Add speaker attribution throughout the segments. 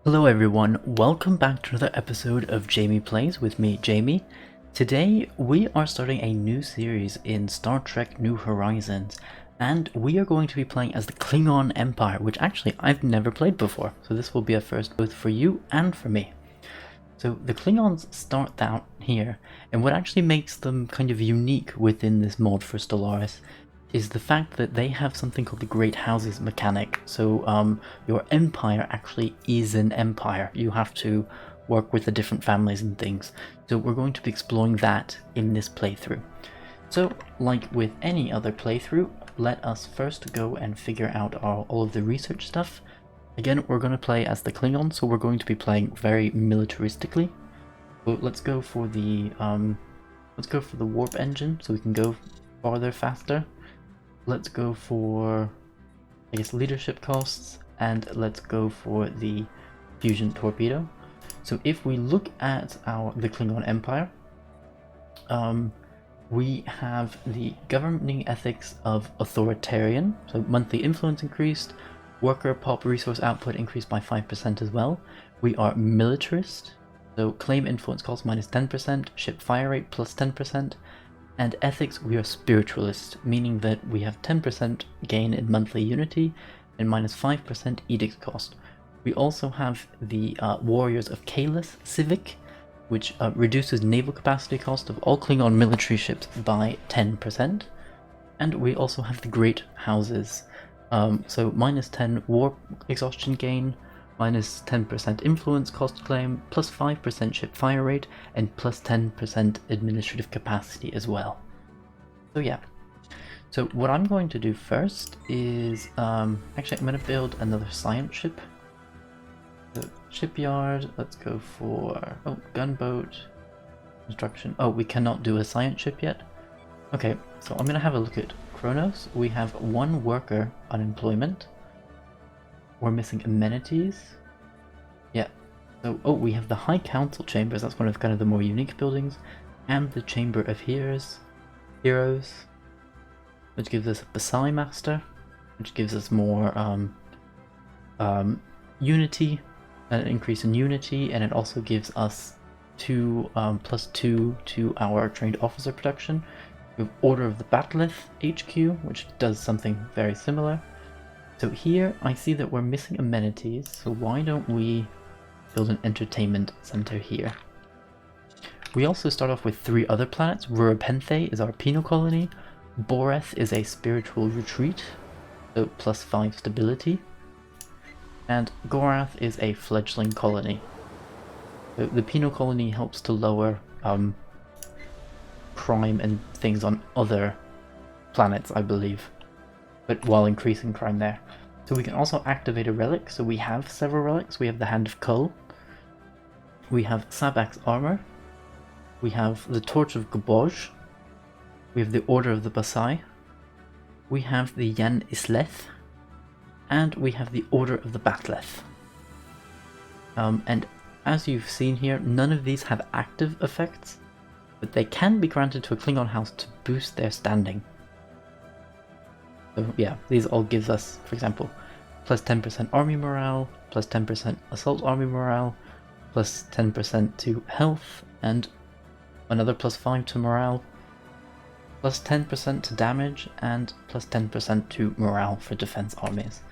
Speaker 1: Hello everyone, welcome back to another episode of Jamie Plays with me, Jamie. Today we are starting a new series in Star Trek New Horizons, and we are going to be playing as the Klingon Empire, which actually I've never played before, so this will be a first both for you and for me. So the Klingons start out here, and what actually makes them kind of unique within this mod for Stellaris is the fact that they have something called the Great Houses mechanic. So your empire actually is an empire. You have to work with the different families and things. So we're going to be exploring that in this playthrough. So like with any other playthrough, let us first go and figure out all of the research stuff. Again, we're going to play as the Klingons, so we're going to be playing very militaristically. So let's go for the warp engine so we can go farther faster. Let's go for, I guess, leadership costs, and let's go for the fusion torpedo. So if we look at the Klingon Empire, we have the governing ethics of authoritarian, so monthly influence increased, worker pop resource output increased by 5% as well. We are militarist, so claim influence cost minus 10%, ship fire rate plus 10%, and ethics, we are spiritualist, meaning that we have 10% gain in monthly unity and minus 5% edict cost. We also have the Warriors of Kalis civic, which reduces naval capacity cost of all Klingon military ships by 10%. And we also have the Great Houses, so minus 10 war exhaustion gain, minus 10% influence cost claim, plus 5% ship fire rate, and plus 10% administrative capacity as well. So yeah. So what I'm going to do first is, actually I'm going to build another science ship. So shipyard, let's go for, gunboat, construction. Oh, we cannot do a science ship yet. Okay, so I'm going to have a look at Kronos. We have one worker unemployment. We're missing amenities. Yeah. So, we have the High Council chambers. That's one of kind of the more unique buildings, and the Chamber of Heroes, which gives us a Basai Master, which gives us more unity, an increase in unity, and it also gives us +2 to our trained officer production. We have Order of the Bat'leth HQ, which does something very similar. So here I see that we're missing amenities, so why don't we build an entertainment center here? We also start off with 3 other planets. Rurapenthe is our penal colony, Boreth is a spiritual retreat, so +5 stability, and Gorath is a fledgling colony. So the penal colony helps to lower crime and things on other planets, I believe, but while increasing crime there. So we can also activate a relic, so we have several relics. We have the Hand of Kull, we have Sabak's armor, we have the Torch of Gaboj, we have the Order of the Basai, we have the Yan Isleth, and we have the Order of the Bat'leth. And as you've seen here, none of these have active effects, but they can be granted to a Klingon house to boost their standing. So yeah, these all gives us, for example, plus 10% army morale, plus 10% assault army morale, plus 10% to health, and another plus 5 to morale, plus 10% to damage, and plus 10% to morale for defense armies.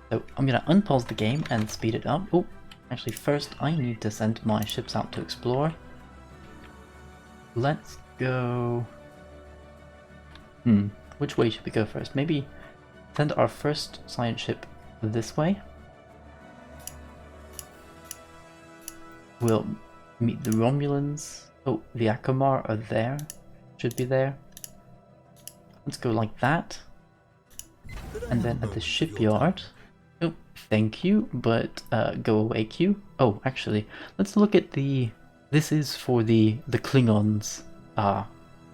Speaker 1: So I'm going to unpause the game and speed it up. Oh, actually first I need to send my ships out to explore. Let's go... Which way should we go first? Maybe send our first science ship this way. We'll meet the Romulans. Oh, the Akamar are there. Should be there. Let's go like that. And then at the shipyard... Oh, thank you, but go away Q. Oh, actually, let's look at the... This is for the Klingons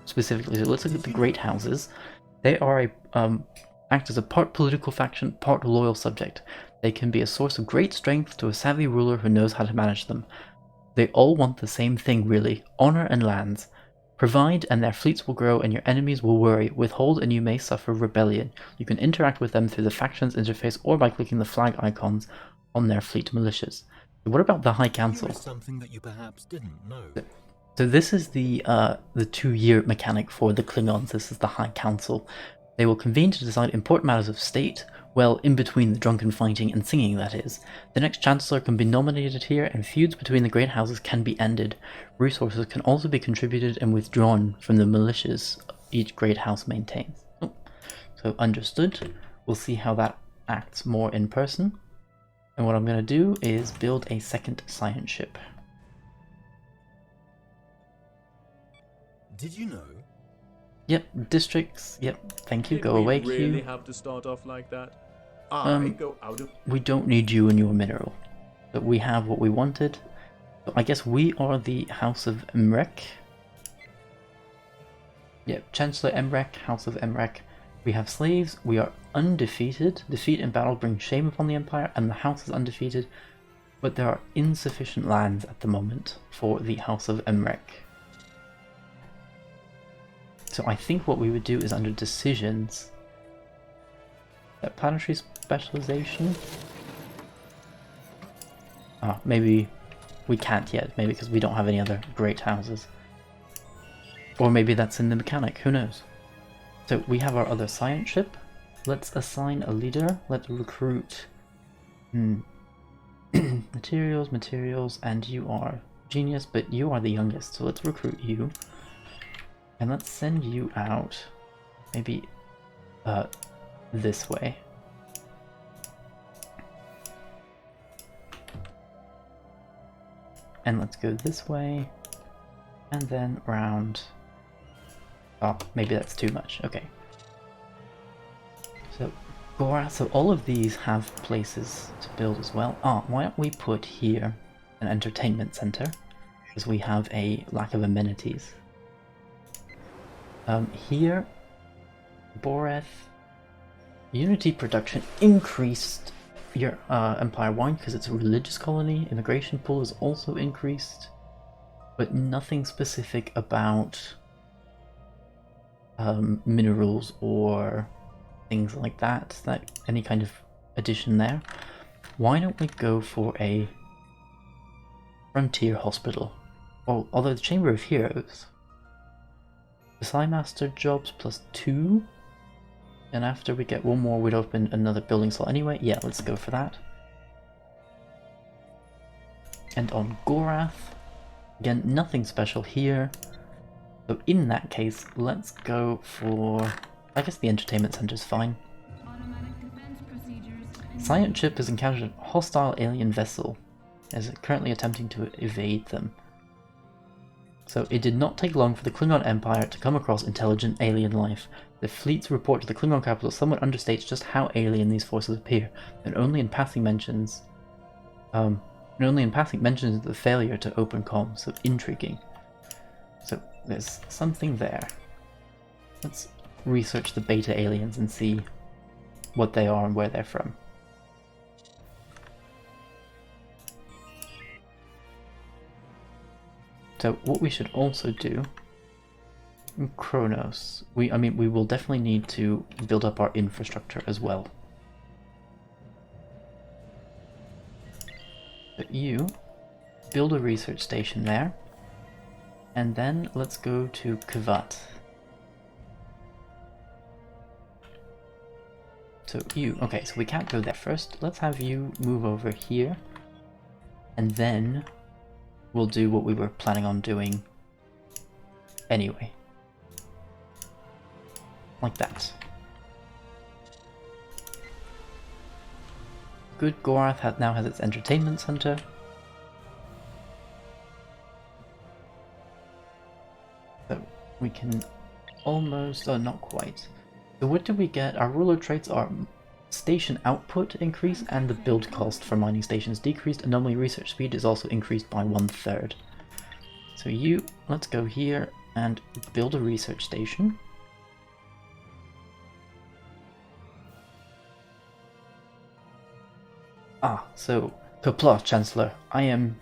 Speaker 1: specifically. So let's look at the Great Houses. They are act as a part political faction, part loyal subject. They can be a source of great strength to a savvy ruler who knows how to manage them. They all want the same thing really, honor and lands. Provide and their fleets will grow and your enemies will worry. Withhold and you may suffer rebellion. You can interact with them through the factions interface or by clicking the flag icons on their fleet militias. What about the High Council?
Speaker 2: Here is something that you perhaps didn't know.
Speaker 1: So this is the 2-year mechanic for the Klingons. This is the High Council. They will convene to decide important matters of state, well, in between the drunken fighting and singing, that is. The next Chancellor can be nominated here, and feuds between the great houses can be ended. Resources can also be contributed and withdrawn from the militias each great house maintains. Oh. So understood. We'll see how that acts more in person. And what I'm going to do is build a second science ship.
Speaker 2: Did you know?
Speaker 1: Yep, districts. Yep, thank you.
Speaker 3: Did
Speaker 1: Go
Speaker 3: we
Speaker 1: away,
Speaker 3: really
Speaker 1: Q.
Speaker 3: have to start off like that? I go out of...
Speaker 1: We don't need you and your mineral. But we have what we wanted. So I guess we are the House of Emrek. Yep, Chancellor Emrek, House of Emrek. We have slaves. We are undefeated. Defeat in battle brings shame upon the Empire, and the House is undefeated. But there are insufficient lands at the moment for the House of Emrek. So I think what we would do is under decisions, that planetary specialization. Ah, maybe we can't yet, maybe because we don't have any other great houses. Or maybe that's in the mechanic, who knows. So we have our other science ship. Let's assign a leader. Let's recruit materials, and you are genius, but you are the youngest, so let's recruit you. And let's send you out, maybe this way. And let's go this way, and then round. Oh, maybe that's too much, okay. So, Gora, so all of these have places to build as well. Ah, why don't we put here an entertainment center, because we have a lack of amenities. Here, Boreth, Unity production increased your empire-wide because it's a religious colony. Immigration pool is also increased, but nothing specific about minerals or things like that. Any kind of addition there. Why don't we go for a frontier hospital? Well, although the Chamber of Heroes. The Psymaster jobs +2, and after we get one more we'd open another building slot anyway. Yeah, let's go for that. And on Gorath, again, nothing special here. So in that case, let's go for, I guess the entertainment center's fine. Science ship has encountered a hostile alien vessel, as it currently attempting to evade them. So it did not take long for the Klingon Empire to come across intelligent alien life. The fleet's report to the Klingon capital somewhat understates just how alien these forces appear, and only in passing mentions the failure to open comms. So intriguing. So there's something there. Let's research the beta aliens and see what they are and where they're from. So what we should also do, Kronos, we will definitely need to build up our infrastructure as well. But you build a research station there, and then let's go to Kavat. So you, okay, so we can't go there first. Let's have you move over here, and then we'll do what we were planning on doing anyway. Like that. Good, Gorath now has its entertainment center. So we can almost, oh, not quite. So what did we get? Our ruler traits are station output increase and the build cost for mining stations decreased. Anomaly research speed is also increased by 1/3. So you, let's go here and build a research station. Ah, so Qapla, Chancellor, I am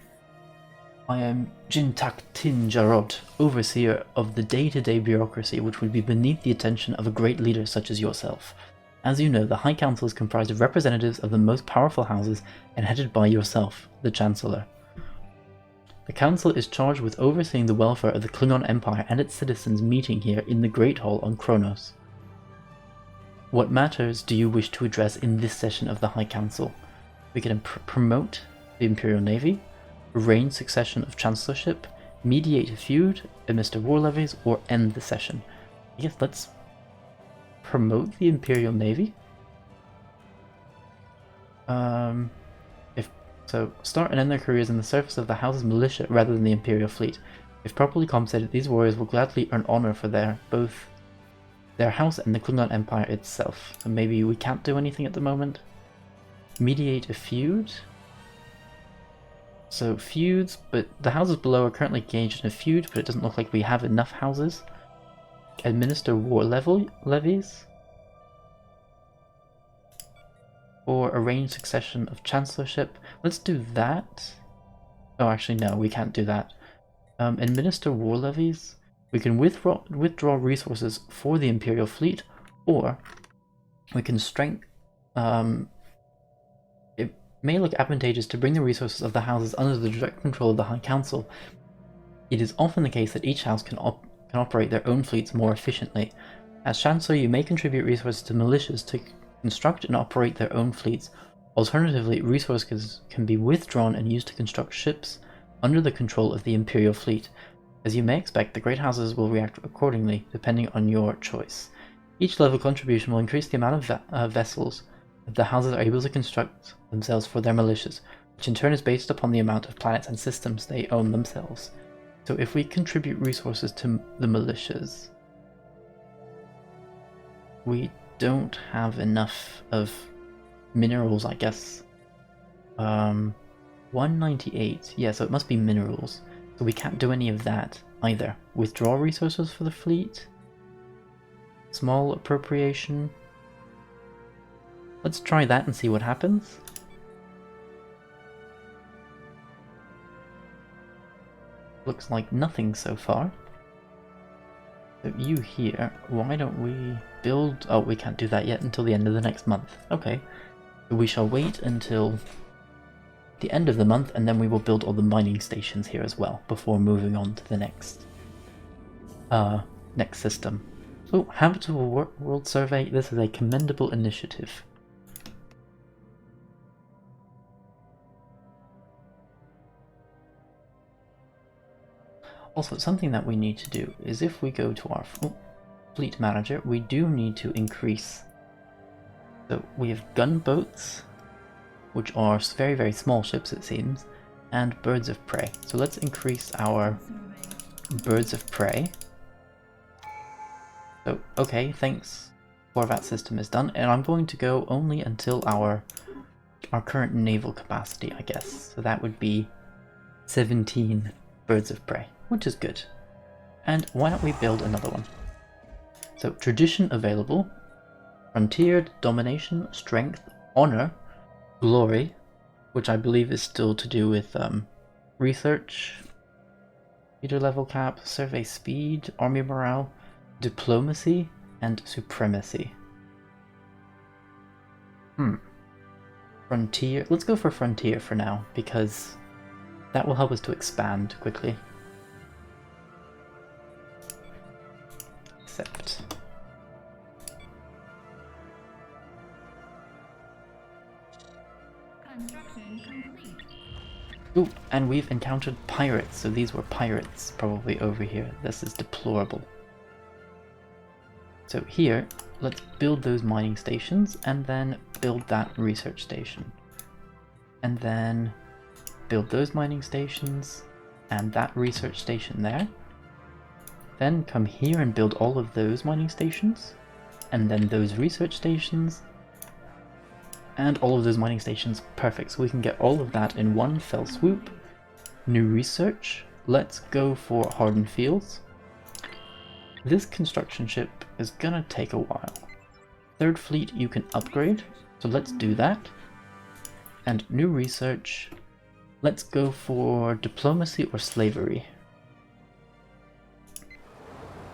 Speaker 1: Jintak Tin Jarod, overseer of the day-to-day bureaucracy which would be beneath the attention of a great leader such as yourself. As you know, the High Council is comprised of representatives of the most powerful houses and headed by yourself, the Chancellor. The Council is charged with overseeing the welfare of the Klingon Empire and its citizens meeting here in the Great Hall on Kronos. What matters do you wish to address in this session of the High Council? We can promote the Imperial Navy, arrange succession of Chancellorship, mediate a feud, administer war levies, or end the session. I guess let's promote the Imperial Navy. So start and end their careers in the service of the House's militia rather than the Imperial fleet. If properly compensated, these warriors will gladly earn honor for both their house and the Klingon Empire itself. So maybe we can't do anything at the moment. Mediate a feud. So feuds, but the houses below are currently engaged in a feud, but it doesn't look like we have enough houses. Administer war levies. Or arrange succession of Chancellorship. Let's do that. Oh, actually no, we can't do that. Administer war levies. We can withdraw resources for the Imperial fleet, or we can it may look advantageous to bring the resources of the houses under the direct control of the High Council. It is often the case that each house can operate their own fleets more efficiently. As Chancellor, you may contribute resources to militias to construct and operate their own fleets. Alternatively, resources can be withdrawn and used to construct ships under the control of the Imperial fleet. As you may expect, the Great Houses will react accordingly, depending on your choice. Each level contribution will increase the amount of vessels that the houses are able to construct themselves for their militias, which in turn is based upon the amount of planets and systems they own themselves. So if we contribute resources to the militias, we don't have enough of minerals, I guess. 198, yeah, so it must be minerals. So we can't do any of that either. Withdraw resources for the fleet. Small appropriation. Let's try that and see what happens. Looks like nothing so far. So you here, why don't we build... Oh, we can't do that yet until the end of the next month. Okay. So we shall wait until the end of the month, and then we will build all the mining stations here as well, before moving on to the next system. So, Habitable World Survey, this is a commendable initiative. Also, something that we need to do is if we go to our fleet manager, we do need to increase. So we have gunboats, which are very, very small ships it seems, and birds of prey. So let's increase our birds of prey. So, okay, thanks. That system is done, and I'm going to go only until our current naval capacity, I guess. So that would be 17 birds of prey, which is good. And why don't we build another one? So tradition available, frontier, domination, strength, honor, glory, which I believe is still to do with research, leader level cap, survey speed, army morale, diplomacy, and supremacy. Frontier, let's go for frontier for now, because that will help us to expand quickly. Accept.
Speaker 4: Construction complete.
Speaker 1: Ooh, and we've encountered pirates, so these were pirates probably over here. This is deplorable. So here, let's build those mining stations, and then build that research station. And then build those mining stations, and that research station there. Then come here and build all of those mining stations, and then those research stations, and all of those mining stations. Perfect, so we can get all of that in one fell swoop. New research, let's go for hardened fields. This construction ship is gonna take a while. Third fleet you can upgrade, so let's do that. And new research, let's go for diplomacy or slavery.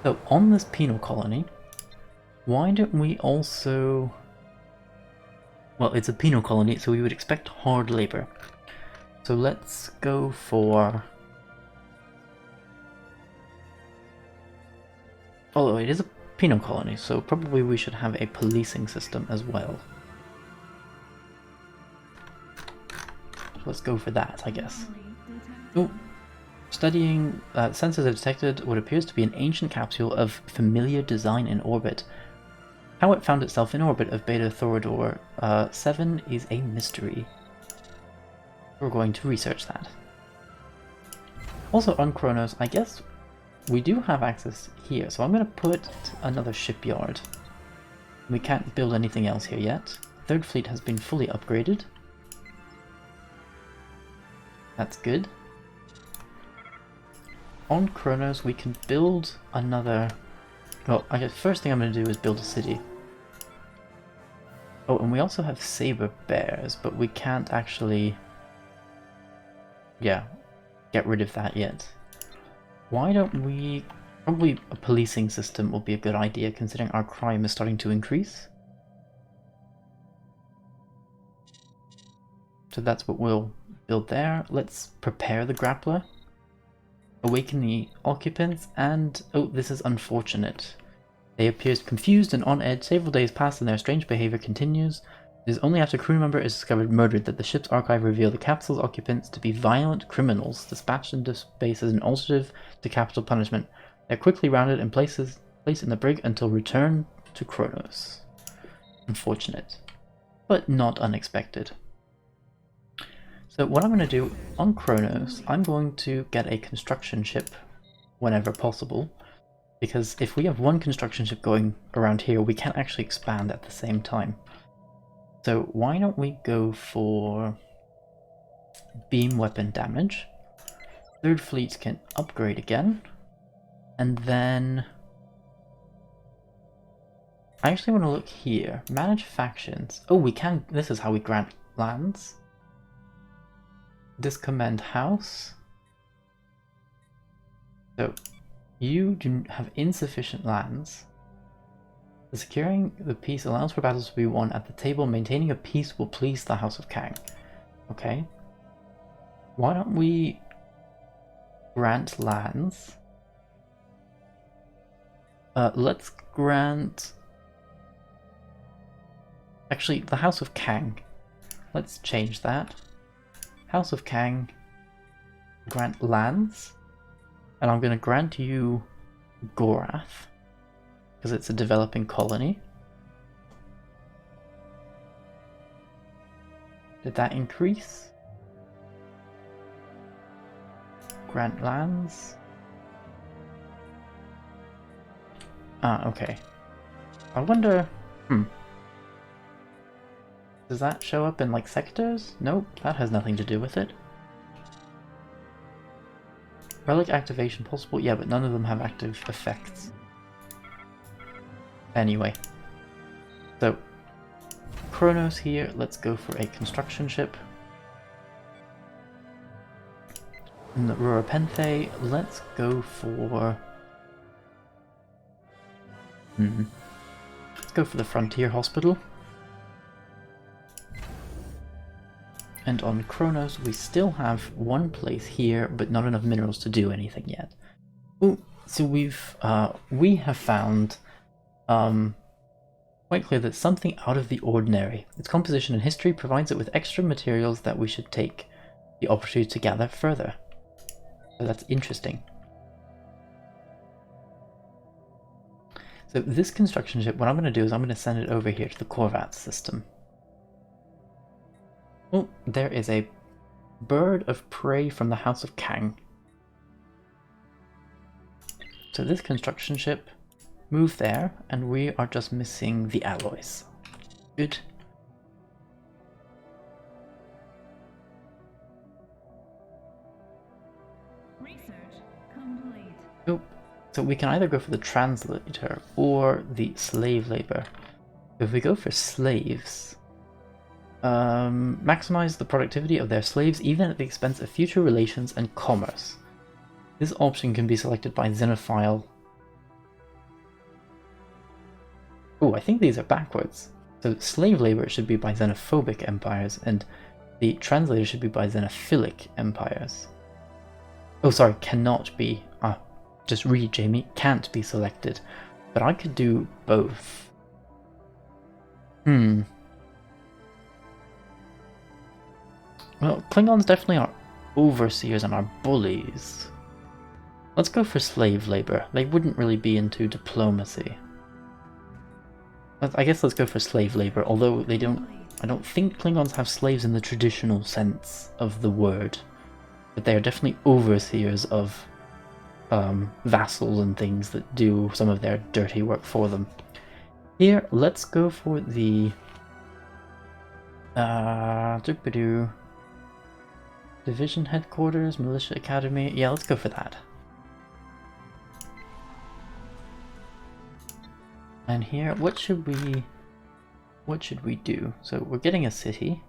Speaker 1: So on this penal colony, why don't we also well, it's a penal colony, so we would expect hard labor. So let's go for... Although it is a penal colony, so probably we should have a policing system as well. So let's go for that, I guess. Oh, studying sensors have detected what appears to be an ancient capsule of familiar design in orbit. How it found itself in orbit of Beta Thorador 7 is a mystery. We're going to research that. Also on Kronos, I guess we do have access here, so I'm going to put another shipyard. We can't build anything else here yet. Third fleet has been fully upgraded. That's good. On Kronos we can build another... Well, I guess first thing I'm going to do is build a city. Oh, and we also have saber bears, but we can't actually... Yeah, get rid of that yet. Why don't we... Probably a policing system will be a good idea, considering our crime is starting to increase. So that's what we'll build there. Let's prepare the grappler. Awaken the occupants, and... Oh, this is unfortunate. They appear confused and on edge. Several days pass and their strange behavior continues. It is only after a crew member is discovered murdered that the ship's archive revealed the capsule's occupants to be violent criminals dispatched into space as an alternative to capital punishment. They are quickly rounded and placed in the brig until return to Kronos. Unfortunate, but not unexpected. So what I'm going to do on Kronos, I'm going to get a construction ship whenever possible, because if we have one construction ship going around here, we can't actually expand at the same time. So why don't we go for beam weapon damage? Third fleet can upgrade again, and then I actually want to look here. Manage factions. Oh, we can. This is how we grant lands. Discommend house. So you do have insufficient lands. The securing the peace allows for battles to be won at the table. Maintaining a peace will please the House of Kang. Okay. Why don't we grant lands? Let's grant... Actually, the House of Kang. Let's change that. House of Kang, grant lands, and I'm going to grant you Gorath, because it's a developing colony. Did that increase? Grant lands. Ah, okay. I wonder... Does that show up in, like, sectors? Nope, that has nothing to do with it. Relic activation possible? Yeah, but none of them have active effects. Anyway. So, Kronos here, let's go for a construction ship. In the Rurapenthe, let's go for... Let's go for the Frontier Hospital. And on Kronos, we still have one place here, but not enough minerals to do anything yet. Ooh, so we have found quite clear that something out of the ordinary. Its composition and history provides it with extra materials that we should take the opportunity to gather further. So that's interesting. So this construction ship, what I'm going to do is I'm going to send it over here to the Corvat system. Oh, there is a bird of prey from the House of Kang. So this construction ship, move there, and we are just missing the alloys. Good.
Speaker 4: Research complete.
Speaker 1: Oh, so we can either go for the translator or the slave labor. If we go for slaves... maximize the productivity of their slaves even at the expense of future relations and commerce. This option can be selected by Xenophile. Oh, I think these are backwards. So slave labor should be by xenophobic empires, and the translator should be by xenophilic empires. Oh, sorry, cannot be. Just read, Jamie. Can't be selected. But I could do both. Well, Klingons definitely are overseers and are bullies. Let's go for slave labor. They wouldn't really be into diplomacy. I guess let's go for slave labor, although they don't... I don't think Klingons have slaves in the traditional sense of the word. But they are definitely overseers of vassals and things that do some of their dirty work for them. Here, let's go for the... Division Headquarters, Militia Academy. Yeah, let's go for that. And here, what should we do? So we're getting a city.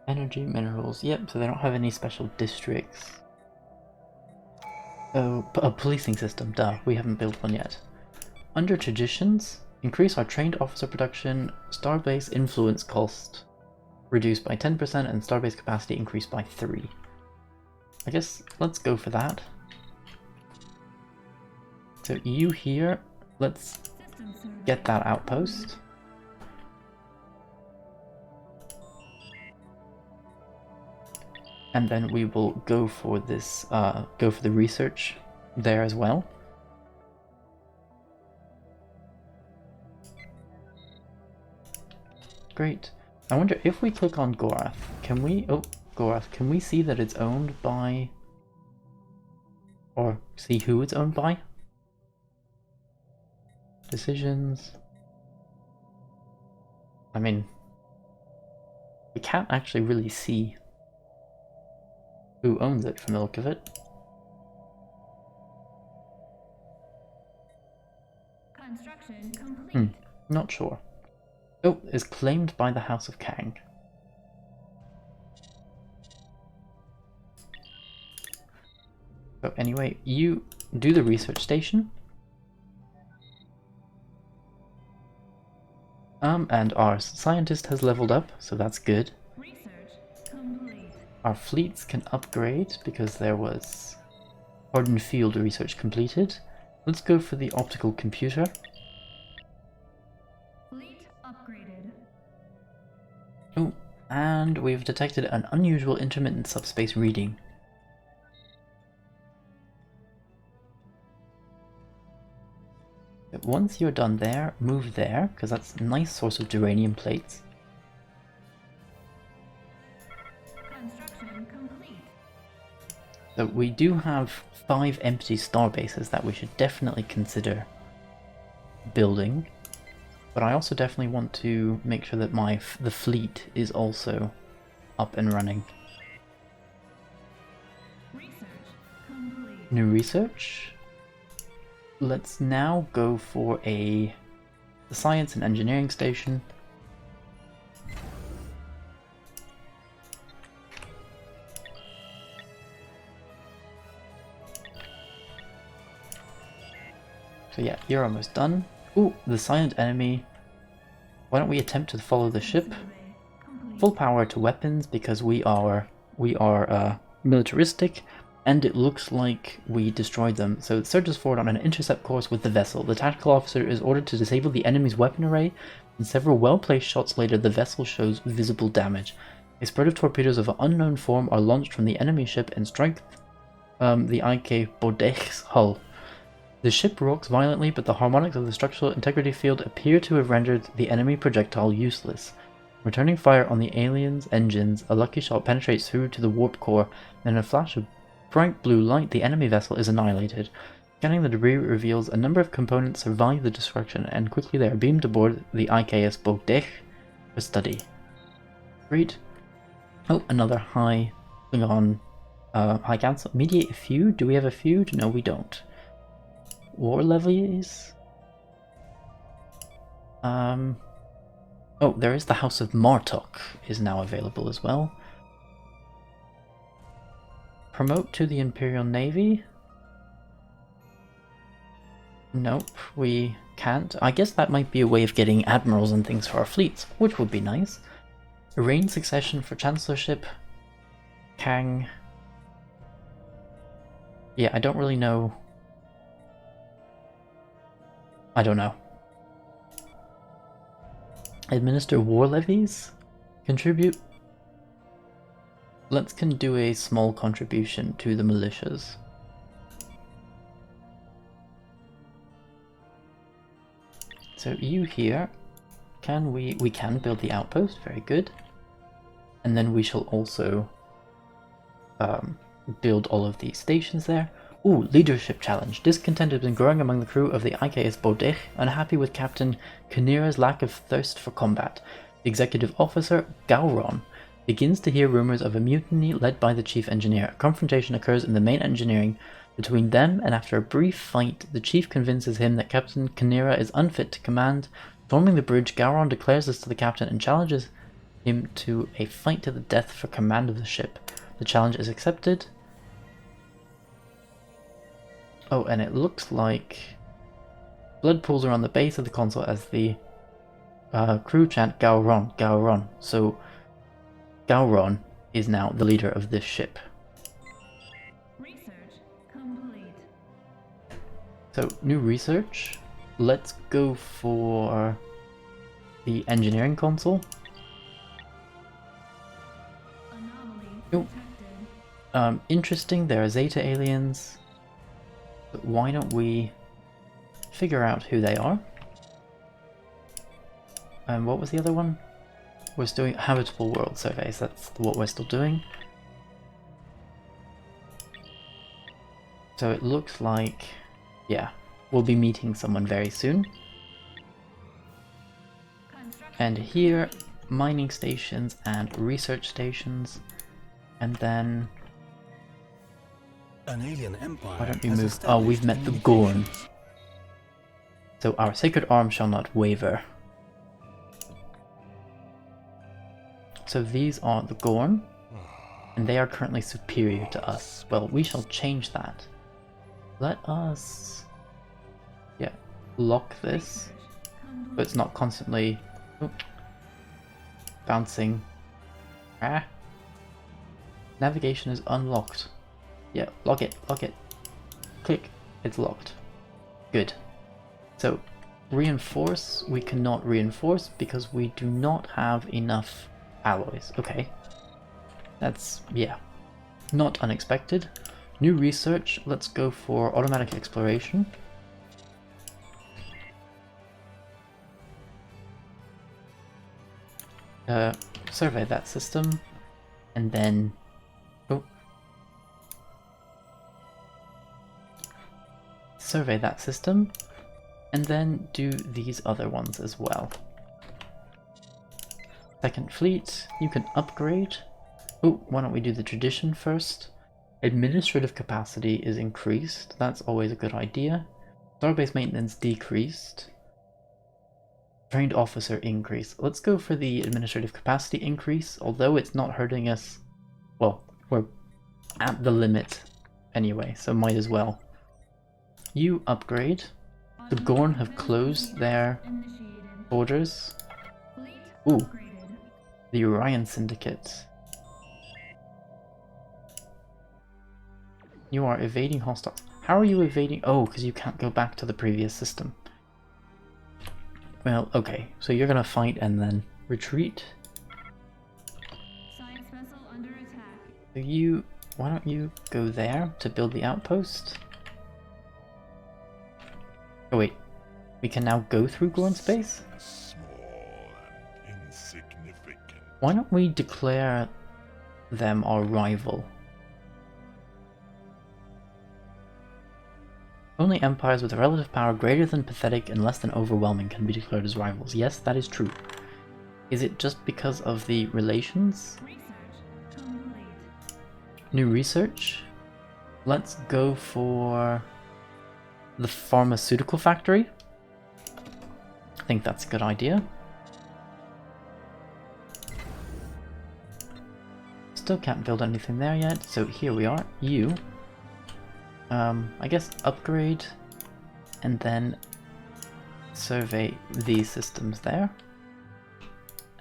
Speaker 1: Energy, minerals. Yep, so they don't have any special districts. Oh, a policing system. Duh, we haven't built one yet. Under traditions, increase our trained officer production, starbase influence cost reduced by 10%, and starbase capacity increased by 3. I guess let's go for that. So you here, let's get that outpost. And then we will go for this, go for the research there as well. Great. I wonder if we click on Gorath, can we, Gorath, can we see that it's owned by, or see who it's owned by? Decisions. I mean, we can't actually really see who owns it from the look of it.
Speaker 4: Construction complete.
Speaker 1: Not sure. Oh, is claimed by the House of Kang. So anyway, you do the research station. And our scientist has leveled up, so that's good.
Speaker 4: Research complete.
Speaker 1: Our fleets can upgrade because there was hardened field research completed. Let's go for the optical computer.
Speaker 4: Fleet upgraded.
Speaker 1: Oh, and we've detected an unusual intermittent subspace reading. Once you're done there, move there, because that's a nice source of duranium plates.
Speaker 4: Construction complete.
Speaker 1: So we do have 5 empty star bases that we should definitely consider building. But I also definitely want to make sure that the fleet is also up and running.
Speaker 4: Research complete.
Speaker 1: New research. Let's now go for the science and engineering station. So yeah, you're almost done. Ooh, the silent enemy. Why don't we attempt to follow the ship? Full power to weapons because we are militaristic. And it looks like we destroyed them, so it surges forward on an intercept course with the vessel. The tactical officer is ordered to disable the enemy's weapon array, and several well-placed shots later the vessel shows visible damage. A spread of torpedoes of an unknown form are launched from the enemy ship and strike the IK Bodech's hull. The ship rocks violently, but the harmonics of the structural integrity field appear to have rendered the enemy projectile useless. Returning fire on the alien's engines, a lucky shot penetrates through to the warp core, and in a flash of bright blue light, the enemy vessel is annihilated. Scanning the debris reveals a number of components survive the destruction, and quickly they are beamed aboard the IKS Bogdech for study. Great. Oh, another high Klingon high council. Mediate a feud? Do we have a feud? No, we don't. War levies? Oh, there is the House of Martok is now available as well. Promote to the Imperial Navy. Nope, we can't. I guess that might be a way of getting admirals and things for our fleets, which would be nice. Arrange succession for chancellorship. Kang. Yeah, I don't really know. I don't know. Administer war levies? Contribute? Let's do a small contribution to the militias. So you here, we can build the outpost, very good. And then we shall also build all of these stations there. Ooh, leadership challenge. Discontent has been growing among the crew of the IKS Bodech, unhappy with Captain Kanira's lack of thirst for combat. The executive officer, Gowron, begins to hear rumors of a mutiny led by the chief engineer. A confrontation occurs in the main engineering between them, and after a brief fight, the chief convinces him that Captain Kanira is unfit to command. Storming the bridge, Gowron declares this to the captain and challenges him to a fight to the death for command of the ship. The challenge is accepted. Oh, and it looks like blood pools are on the base of the console as the crew chant Gowron, Gowron. So Gowron is now the leader of this ship.
Speaker 4: Research complete.
Speaker 1: So new research. Let's go for the engineering console.
Speaker 4: Anomaly detected.
Speaker 1: Interesting, there are Zeta aliens. But why don't we figure out who they are? And what was the other one? We're still doing habitable world surveys, that's what we're still doing. So it looks like, yeah, we'll be meeting someone very soon. And here, mining stations and research stations. And then
Speaker 2: An alien empire.
Speaker 1: why don't we move? Oh, we've met the Gorn. So our sacred arm shall not waver. So these are the Gorn, and they are currently superior to us. Well, we shall change that. Let us, yeah, lock this, but it's not constantly bouncing. Ah. Navigation is unlocked. Yeah, lock it, lock it. Click, it's locked. Good. So, reinforce, we cannot reinforce because we do not have enough alloys. Okay. That's, yeah, not unexpected. New research, let's go for automatic exploration. Survey that system, and then survey that system, and then do these other ones as well. Second fleet, you can upgrade. Oh, why don't we do the tradition first? Administrative capacity is increased, that's always a good idea. Starbase maintenance decreased. Trained officer increase. Let's go for the administrative capacity increase, although it's not hurting us. Well, we're at the limit anyway, so might as well. You upgrade. The Gorn have closed their borders. Ooh, the Orion Syndicate. You are evading hostiles. How are you evading? Oh, because you can't go back to the previous system. Well, okay, so you're gonna fight and then retreat.
Speaker 4: Science vessel under attack.
Speaker 1: So you, why don't you go there to build the outpost? Oh wait, we can now go through Gorn space?
Speaker 5: Small and insignificant.
Speaker 1: Why don't we declare them our rival? Only empires with a relative power greater than pathetic and less than overwhelming can be declared as rivals. Yes, that is true. Is it just because of the relations?
Speaker 4: Research complete.
Speaker 1: New research? Let's go for the pharmaceutical factory. I think that's a good idea. Still can't build anything there yet, so here we are. You, I guess upgrade and then survey these systems there,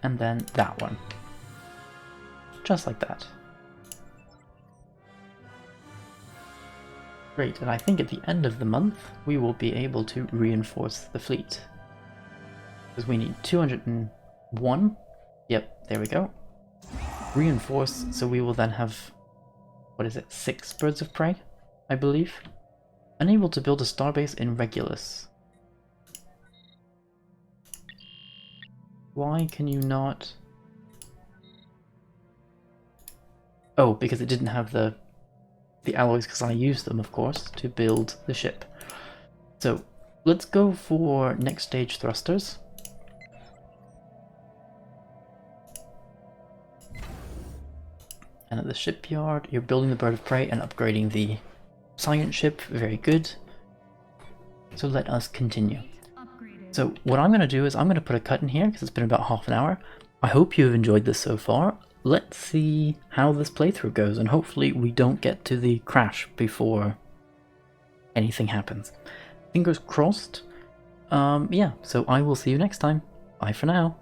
Speaker 1: and then that one. Just like that. Great, and I think at the end of the month we will be able to reinforce the fleet. Because we need 201. Yep, there we go. Reinforce, so we will then have, what is it, 6 birds of prey, I believe. Unable to build a starbase in Regulus. Why can you not? Oh, because it didn't have the alloys, because I used them, of course, to build the ship. So, let's go for next stage thrusters. And at the shipyard, you're building the bird of prey and upgrading the science ship. Very good. So let us continue.
Speaker 4: Upgraded.
Speaker 1: So what I'm going to do is I'm going to put a cut in here because it's been about half an hour. I hope you have enjoyed this so far. Let's see how this playthrough goes, and hopefully we don't get to the crash before anything happens. Fingers crossed. Yeah, so I will see you next time. Bye for now.